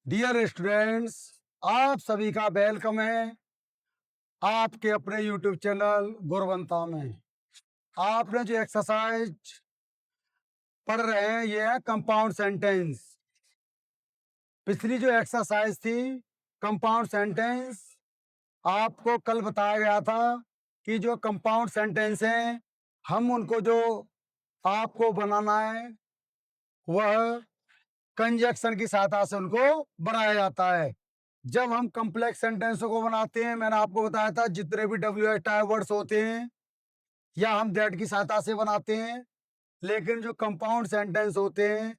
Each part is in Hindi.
डियर स्टूडेंट्स, आप सभी का वेलकम है आपके अपने यूट्यूब चैनल गुरवंता में। आपने जो एक्सरसाइज पढ़ रहे हैं ये है कंपाउंड सेंटेंस। पिछली जो एक्सरसाइज थी कंपाउंड सेंटेंस, आपको कल बताया गया था कि जो कंपाउंड सेंटेंस हैं हम उनको जो आपको बनाना है वह कंजक्शन की सहायता से उनको बनाया जाता है। जब हम कॉम्प्लेक्स सेंटेंसों को बनाते हैं, मैंने आपको बताया था जितने भी WH टाइप वर्ड्स होते हैं या हम दैट की सहायता से बनाते हैं, लेकिन जो कंपाउंड सेंटेंस होते हैं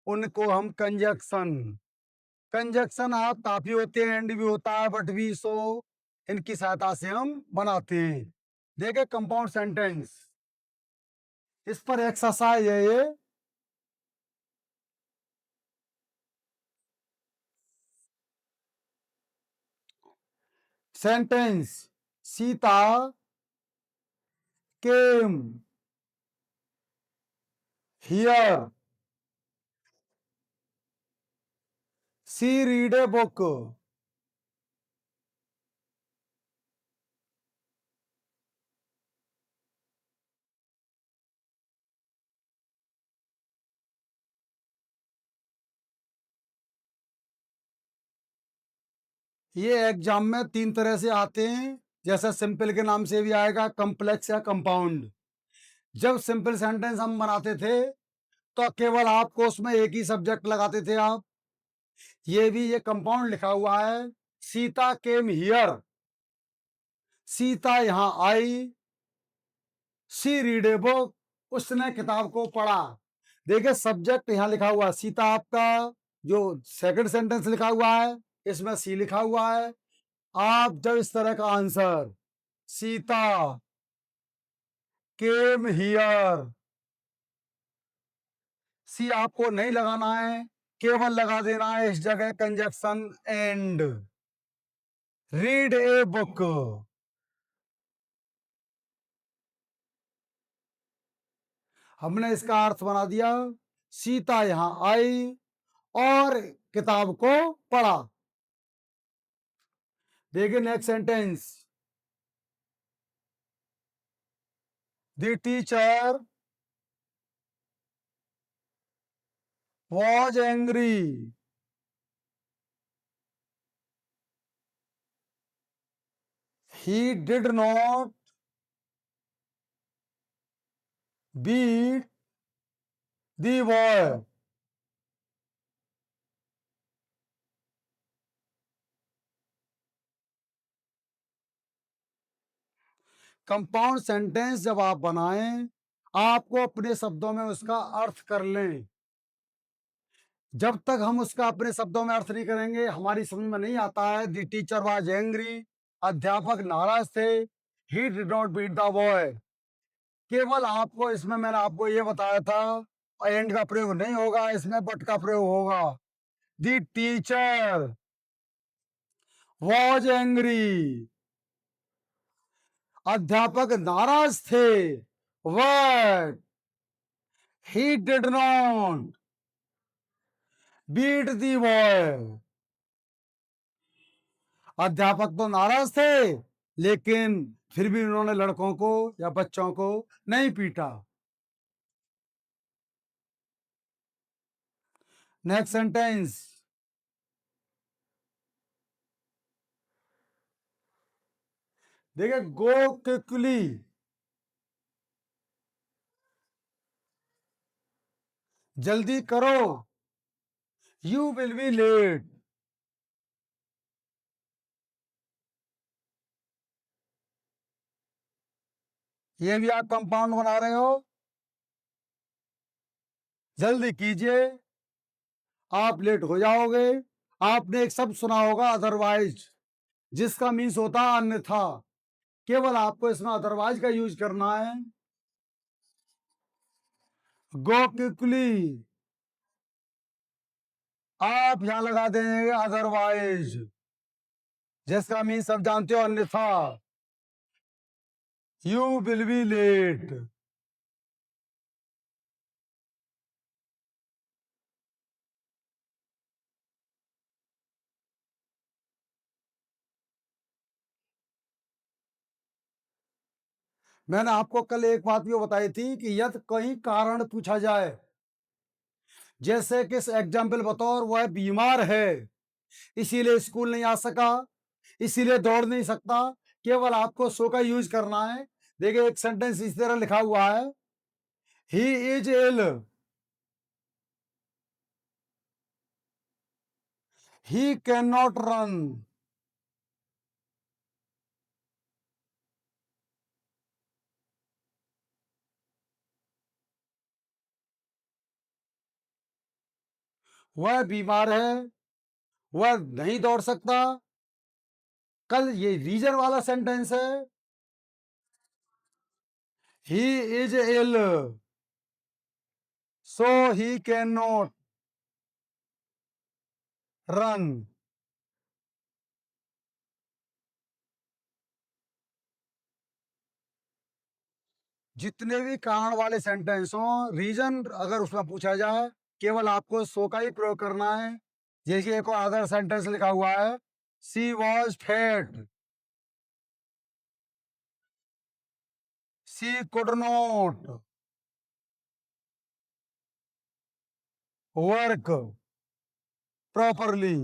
उनको हम कंजक्शन कंजक्शन आप काफी होते हैं, एंड भी होता है, बट भी, सो, इनकी सहायता से हम बनाते हैं। देखिए कंपाउंड सेंटेंस, इस पर एक्सरसाइज है ये। Sentence Sita came here, she read a book. ये एग्जाम में 3 तरह से आते हैं, जैसे सिंपल के नाम से भी आएगा, कॉम्प्लेक्स या कंपाउंड। जब सिंपल सेंटेंस हम बनाते थे तो केवल आपको उसमें एक ही सब्जेक्ट लगाते थे आप। ये भी ये कंपाउंड लिखा हुआ है, सीता केम हियर, सीता यहां आई, सी रीड ए बुक, उसने किताब को पढ़ा। देखिए सब्जेक्ट यहां लिखा हुआ है सीता, आपका जो सेकंड सेंटेंस लिखा हुआ है इसमें सी लिखा हुआ है। आप जब इस तरह का आंसर सीता केम हियर, सी आपको नहीं लगाना है, केवल लगा देना है इस जगह conjunction and. Read a book, हमने इसका अर्थ बना दिया सीता यहां आई और किताब को पढ़ा। देखिए next sentence, the teacher was angry, he did not beat the boy। Compound sentence जब आप बनाएं, आपको अपने शब्दों में उसका अर्थ कर लें। जब तक हम उसका अपने शब्दों में अर्थ नहीं करेंगे हमारी समझ में नहीं आता है। द टीचर वाज एंग्री, अध्यापक नाराज थे। He did not beat the boy, केवल आपको इसमें मैंने आपको ये बताया था एंड का प्रयोग नहीं होगा इसमें, बट का प्रयोग होगा। द टीचर वाज एंग्री, अध्यापक नाराज थे, but he did not beat the boy, अध्यापक तो नाराज थे लेकिन फिर भी उन्होंने लड़कों को या बच्चों को नहीं पीटा। नेक्स्ट सेंटेंस, देखिए गो क्विकली, जल्दी करो, यू विल बी लेट। ये भी आप कंपाउंड बना रहे हो, जल्दी कीजिए आप लेट हो जाओगे। आपने एक शब्द सुना होगा अदरवाइज, जिसका मीन्स होता है अन्यथा, केवल आपको इसमें अदरवाइज का यूज करना है। गो क्विकली, आप यहां लगा देंगे अदरवाइज, जिसका मीन्स सब जानते हो अन्यथा, यू विल बी लेट। मैंने आपको कल एक बात भी बताई थी कि यदि कहीं कारण पूछा जाए, जैसे कि एग्जाम्पल बतौर वह बीमार है, इसीलिए स्कूल नहीं आ सका, इसीलिए दौड़ नहीं सकता, केवल आपको सो का यूज करना है। देखिए एक सेंटेंस इस तरह लिखा हुआ है, he is ill, he can not run. वह बीमार है, वह नहीं दौड़ सकता। कल ये रीजन वाला सेंटेंस है, he is ill so he can not run. जितने भी कारण वाले सेंटेंस हों, रीजन अगर उसमें पूछा जाए, केवल आपको सो का ही प्रयोग करना है। जैसे एक और अदर सेंटेंस लिखा हुआ है, she was fat, she could not work properly.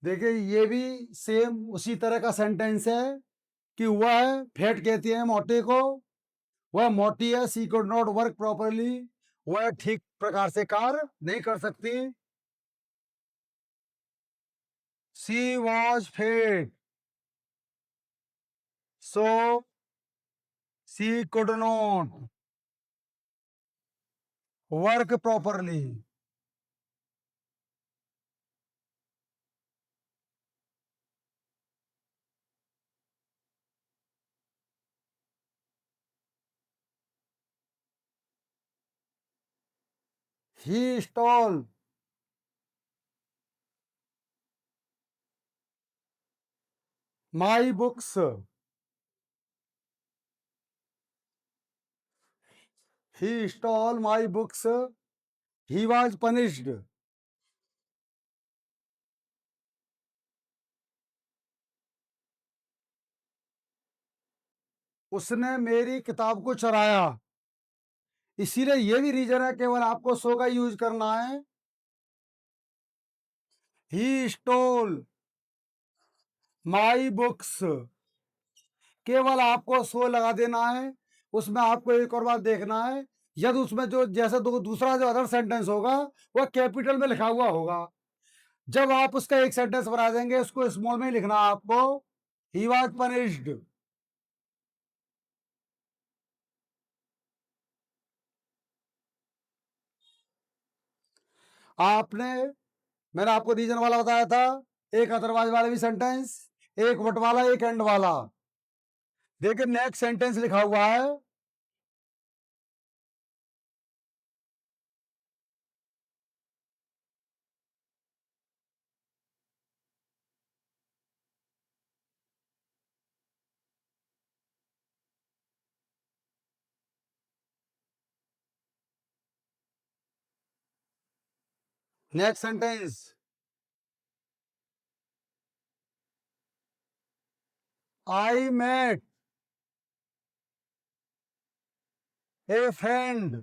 देखिए ये भी सेम उसी तरह का सेंटेंस है कि वह फैट कहती है मोटे को, वह मोटी है, she could not work properly, वह ठीक प्रकार से कार्य नहीं कर सकती। She was fat so she could not work properly. He stole my books, he stole my books, he was punished, उसने मेरी किताब को चुराया। इसीलिए ये भी रीजन है, केवल आपको सो का यूज करना है। ही स्टोल माई बुक्स, केवल आपको सो लगा देना है। उसमें आपको एक और बात देखना है, यदि उसमें जो जैसे दूसरा जो अदर सेंटेंस होगा वह कैपिटल में लिखा हुआ होगा। जब आप उसका एक सेंटेंस बना देंगे, उसको स्मॉल में लिखना है आपको, ही वॉज पनिश्ड। आपने मैंने आपको रीजन वाला बताया था, एक अदरवाइज वाला भी सेंटेंस, एक वट वाला, एक एंड वाला। देखिए नेक्स्ट सेंटेंस लिखा हुआ है, next sentence, I met a friend,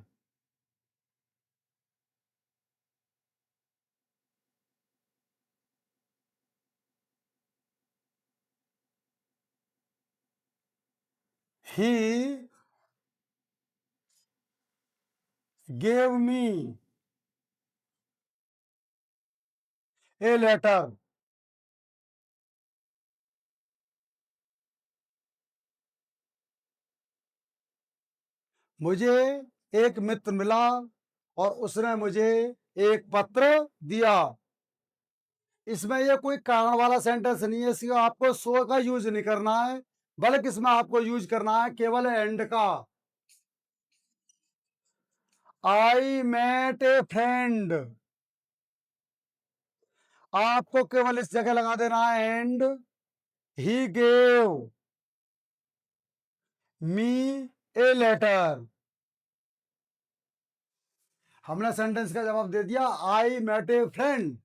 he gave me a letter. मुझे एक मित्र मिला और उसने मुझे एक पत्र दिया। इसमें ये कोई कारण वाला सेंटेंस नहीं है, इसमें आपको सो का यूज नहीं करना है, बल्कि इसमें आपको यूज करना है केवल एंड का। आई मेट ए फ्रेंड, आपको केवल इस जगह लगा देना है and. He gave me a letter, हमने सेंटेंस का जवाब दे दिया, आई मेट ए फ्रेंड,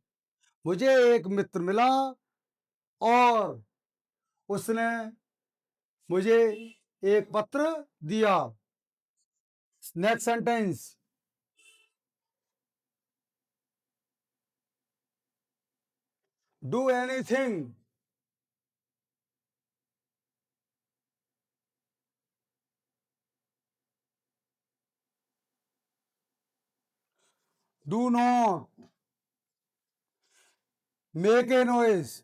मुझे एक मित्र मिला और उसने मुझे एक पत्र दिया। Next sentence, do anything, do not make a noise,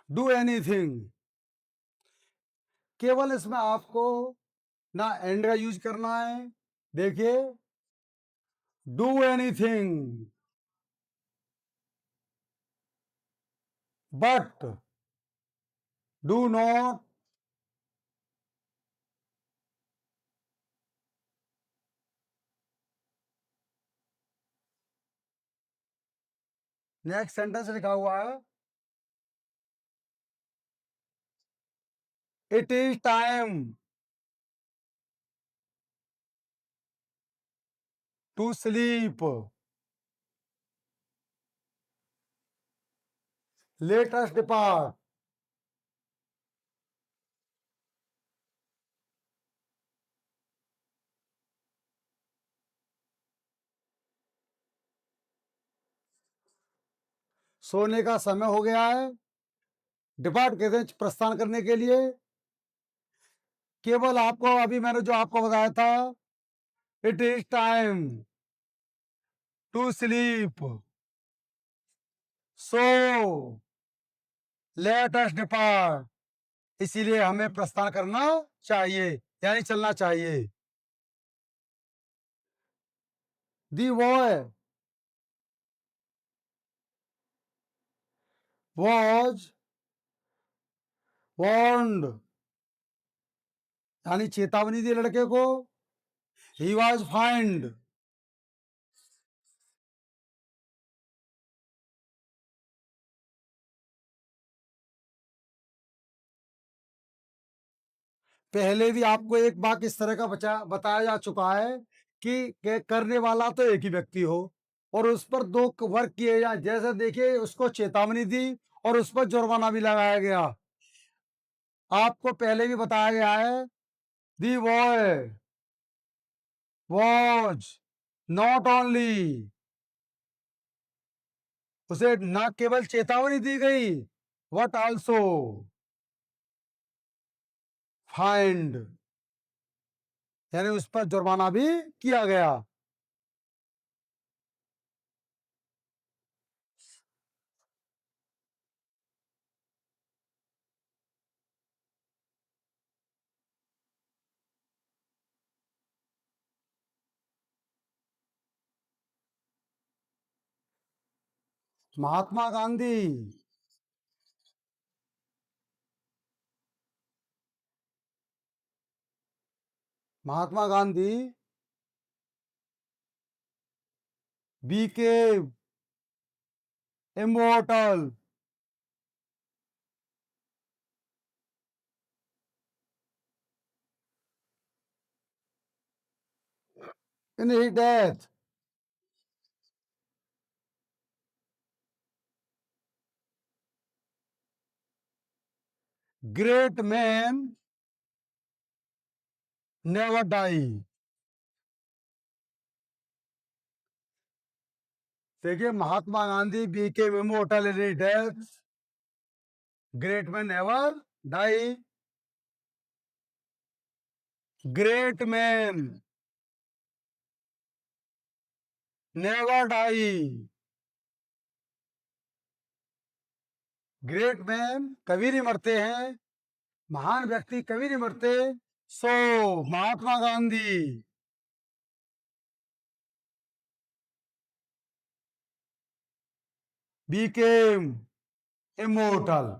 do anything. केवल इसमें आपको ना एंड का यूज करना है, देखिए, do anything but do not next sentence लिखा हुआ है, it is time to sleep, let us depart. सोने का समय हो गया है। डिपार्ट कहते हैं प्रस्थान करने के लिए। केवल आपको अभी मैंने जो आपको बताया था, it is time to sleep, so let us depart, इसीलिए हमें प्रस्थान करना चाहिए, यानी चलना चाहिए। दी बॉय वॉज वार्न्ड, यानी चेतावनी दी लड़के को। ही वॉज फाइंड, पहले भी आपको एक वाक्य इस तरह का बताया जा चुका है कि करने वाला तो एक ही व्यक्ति हो और उस पर दो वर्क किए जाए। जैसे देखिए, उसको चेतावनी दी और उस पर जुर्माना भी लगाया गया। आपको पहले भी बताया गया है, दी बॉय वॉज नॉट ओनली, उसे न केवल चेतावनी दी गई, बट ऑल्सो फाइंड, यानी उस पर जुर्माना भी किया गया। Mahatma Gandhi, Mahatma Gandhi became immortal in his death, great men never die। देखिए, Mahatma Gandhi became immortal in his death, great men never die, great men never die, great man कभी नहीं मरते हैं, महान व्यक्ति कभी नहीं मरते। सो महात्मा गांधी became immortal।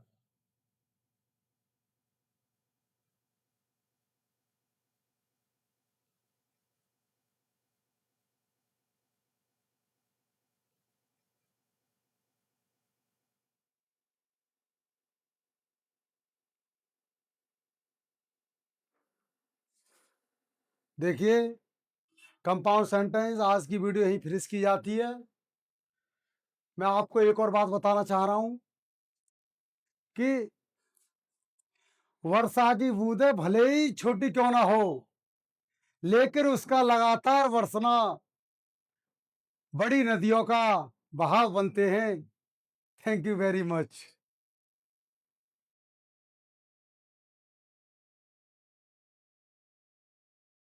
देखिए, कंपाउंड सेंटेंस आज की वीडियो यहीं फिनिश की जाती है। मैं आपको एक और बात बताना चाह रहा हूं कि वर्षा की बूंदें भले ही छोटी क्यों ना हो, लेकिन उसका लगातार बरसना बड़ी नदियों का बहाव बनते हैं। Thank you very much.